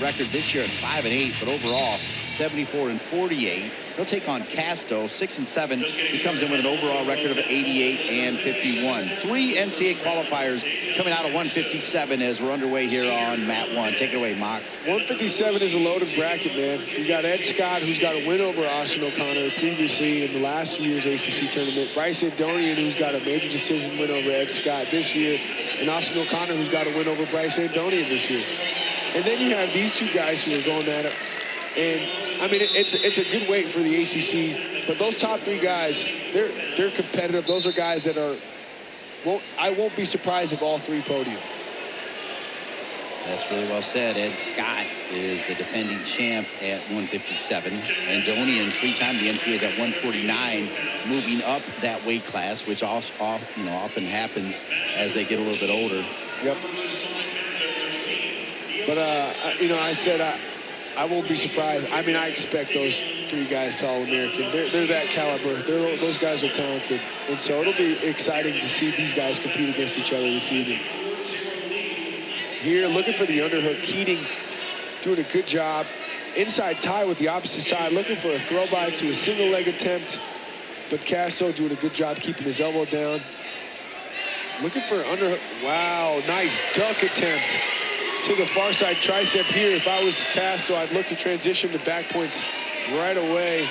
record this year at 5-8, but overall 74-48. He'll take on Casto, 6-7. He comes in with an overall record of 88-51. 3 NCAA qualifiers coming out of 157 as we're underway here on Mat 1. Take it away, Mock. 157 is a loaded bracket, man. You got Ed Scott, who's got a win over Austin O'Connor previously in the last year's ACC tournament. Bryce Andonian, who's got a major decision win over Ed Scott this year. And Austin O'Connor, who's got a win over Bryce Andonian this year. And then you have these 2 guys who are going at it. And, I mean, it's a good weight for the ACCs. But those top 3 guys, they're competitive. Those are guys that are I won't be surprised if all 3 podium. That's really well said. Ed Scott is the defending champ at 157. Andonian, 3-time the NCAAs at 149, moving up that weight class, which often happens as they get a little bit older. Yep. But I said I won't be surprised. I mean, I expect those 3 guys to All-American. They're that caliber. Those guys are talented. And so it'll be exciting to see these guys compete against each other this evening. Here, looking for the underhook. Keating doing a good job. Inside tie with the opposite side, looking for a throw by to a single leg attempt. But Casto doing a good job keeping his elbow down. Looking for an underhook. Wow, nice duck attempt to the far side tricep here. If I was Casto, I'd look to transition to back points right away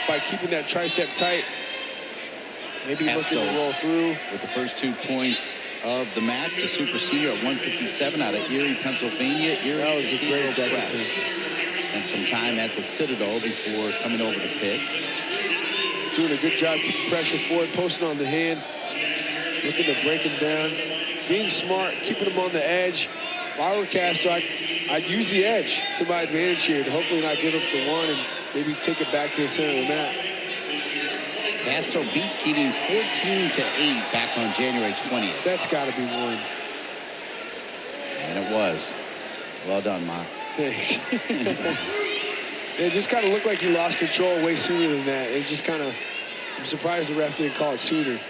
by keeping that tricep tight. Maybe Casto looking to roll through. With the first 2 points of the match, the super senior at 157 out of Erie, Pennsylvania. That was a great duck attempt. Spent some time at the Citadel before coming over to Pitt. Doing a good job keeping pressure forward, posting on the hand, looking to break him down, being smart, keeping him on the edge. If I were Casto, I'd use the edge to my advantage here to hopefully not give up the 1 and maybe take it back to the center of the mat. Casto beat Keating 14-8 back on January 20th. That's got to be 1. And it was. Well done, Mark. Thanks. It just kind of looked like he lost control way sooner than that. It just kind of, I'm surprised the ref didn't call it sooner.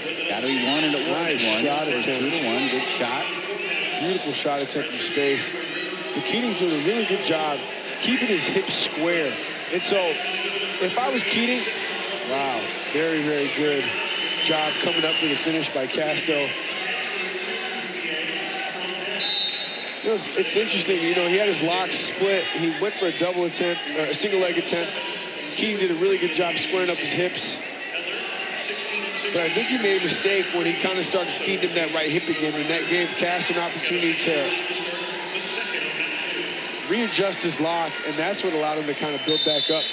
It's got to be 1 and it was nice 1. Shot attempt. 2-1. Good shot. Beautiful shot attempt from space. But Keating's doing a really good job keeping his hips square. And so, if I was Keating, wow, very, very good job coming up to the finish by Casto. It's interesting, he had his locks split. He went for a double attempt, or a single leg attempt. Keating did a really good job squaring up his hips. But I think he made a mistake when he kind of started feeding him that right hip again, and that gave Casto an opportunity to readjust his lock, and that's what allowed him to kind of build back up.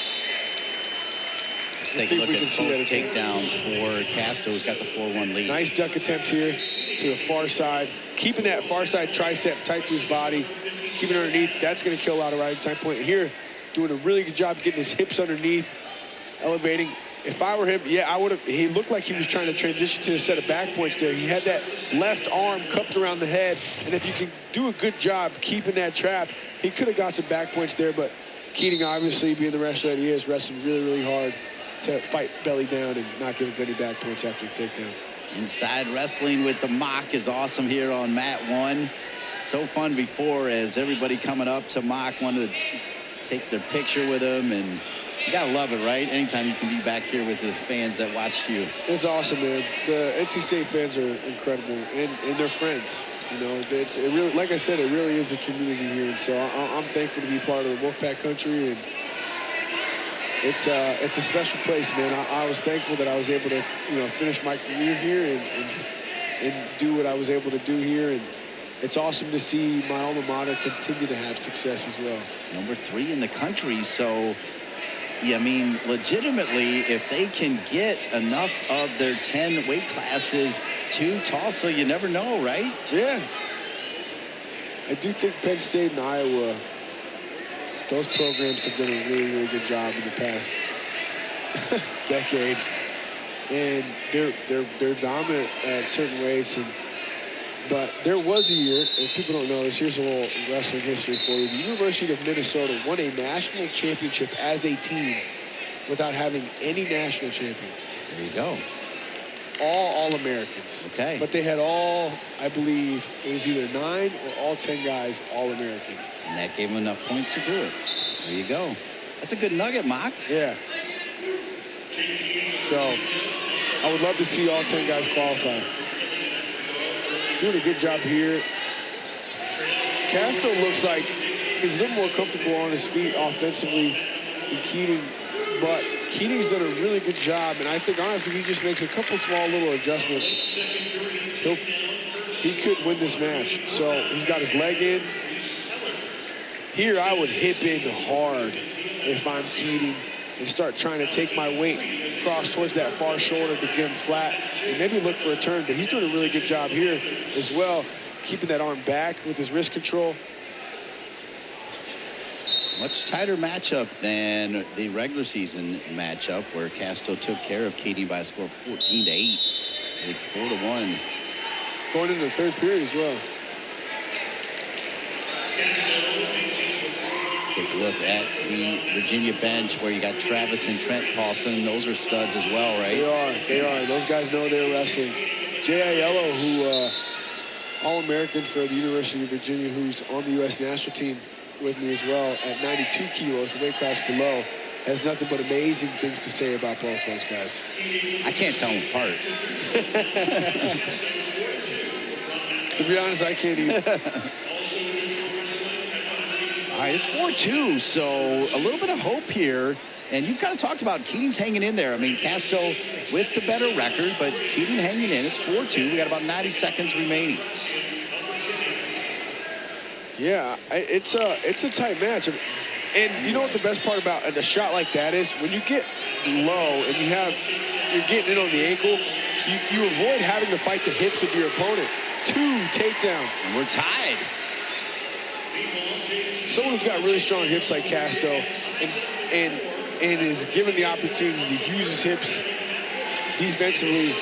Let's take a look at both takedowns for Casto, who's got the 4-1 lead. Nice duck attempt here to the far side, keeping that far side tricep tight to his body, keeping it underneath. That's going to kill out a riding time point. Here, doing a really good job getting his hips underneath, elevating. If I were him, yeah, I would have. He looked like he was trying to transition to a set of back points there. He had that left arm cupped around the head, and if you can do a good job keeping that trap, he could have got some back points there. But Keating, obviously, being the wrestler that he is, wrestling really, really hard to fight belly down and not give up any back points after the takedown. Inside wrestling with the Mock is awesome here on Mat 1. So fun before, as everybody coming up to Mock wanted to take their picture with him, and you gotta love it, right? Anytime you can be back here with the fans that watched you. It's awesome, man. The NC State fans are incredible, and they're friends. It really, like I said, it really is a community here, and so I'm thankful to be part of the Wolfpack country, and it's a special place, man. I was thankful that I was able to, finish my career here and do what I was able to do here, and it's awesome to see my alma mater continue to have success as well. Number 3 in the country, so. Yeah, I mean, legitimately, if they can get enough of their 10 weight classes to Tulsa, you never know, right? Yeah. I do think Penn State and Iowa, those programs have done a really, really good job in the past decade. And they're dominant at certain weights. But there was a year, and people don't know this, here's a little wrestling history for you. The University of Minnesota won a national championship as a team without having any national champions. There you go. all All-Americans. Okay. But they had all, I believe, it was either 9 or all 10 guys All-American. And that gave him enough points to do it. There you go. That's a good nugget, Mock. Yeah. So I would love to see all 10 guys qualify. Doing a good job here. Casto looks like he's a little more comfortable on his feet offensively than Keating, but Keating's done a really good job, and I think honestly he just makes a couple small little adjustments. He could win this match. So he's got his leg in. Here I would hip in hard if I'm Keating and start trying to take my weight cross towards that far shoulder to get him flat and maybe look for a turn. But he's doing a really good job here as well, keeping that arm back with his wrist control. Much tighter matchup than the regular season matchup where Casto took care of Keating by a score of 14-8. It's 4-1. Going into the third period as well. Take a look at the Virginia bench where you got Travis and Trent Paulson. Those are studs as well, right? They are. Those guys know they're wrestling. J.I. Yellow, who All-American for the University of Virginia, who's on the U.S. national team with me as well at 92 kilos, the weight class below, has nothing but amazing things to say about both those guys. I can't tell them apart. To be honest, I can't either. All right, it's 4-2, so a little bit of hope here. And you've kind of talked about Keating's hanging in there. I mean, Casto with the better record, but Keating hanging in. It's 4-2. We got about 90 seconds remaining. Yeah, it's a tight match. And you know what the best part about a shot like that is? When you get low and you're getting in on the ankle, you avoid having to fight the hips of your opponent. 2 takedowns. And we're tied. Someone who's got really strong hips like Casto and is given the opportunity to use his hips defensively,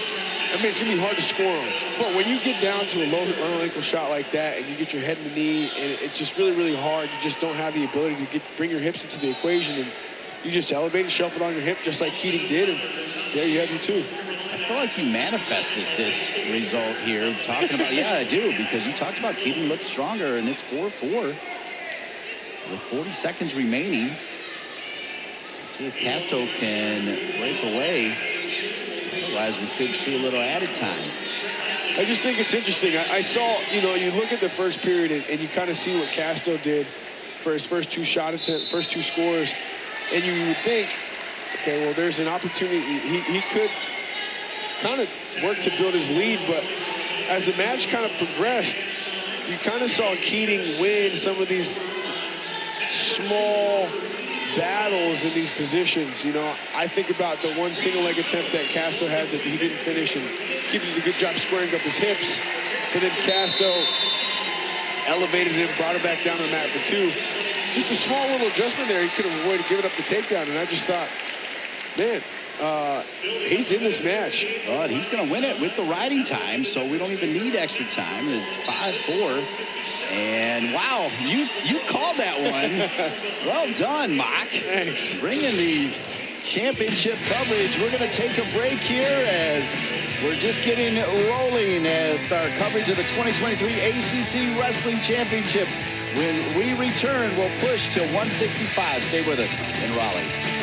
I mean, it's going to be hard to score on. But when you get down to a low ankle shot like that and you get your head in the knee, and it's just really, really hard, you just don't have the ability to bring your hips into the equation, and you just elevate and shuffle it on your hip just like Keating did, and there you have your 2. I feel like you manifested this result here, talking about, yeah, I do, because you talked about Keating looks stronger, and it's 4-4 with 40 seconds remaining. Let's see if Casto can break away. Otherwise, we could see a little added time. I just think it's interesting. I saw, you look at the first period and you kind of see what Casto did for his first 2 shot attempts, first 2 scores, and you would think, okay, well, there's an opportunity. He could kind of work to build his lead, but as the match kind of progressed, you kind of saw Keating win some of these small battles in these positions. I think about the one single leg attempt that Casto had that he didn't finish, and Keating did a good job squaring up his hips, but then Casto elevated him, brought him back down to the mat for 2. Just a small little adjustment there. He could have avoided giving up the takedown, and I just thought, man, he's in this match. But he's going to win it with the riding time, so we don't even need extra time. It's 5-4. And wow, you called that one. Well done, Mock. Thanks. Bringing the championship coverage. We're going to take a break here as we're just getting rolling at our coverage of the 2023 ACC Wrestling Championships. When we return, we'll push to 165. Stay with us in Raleigh.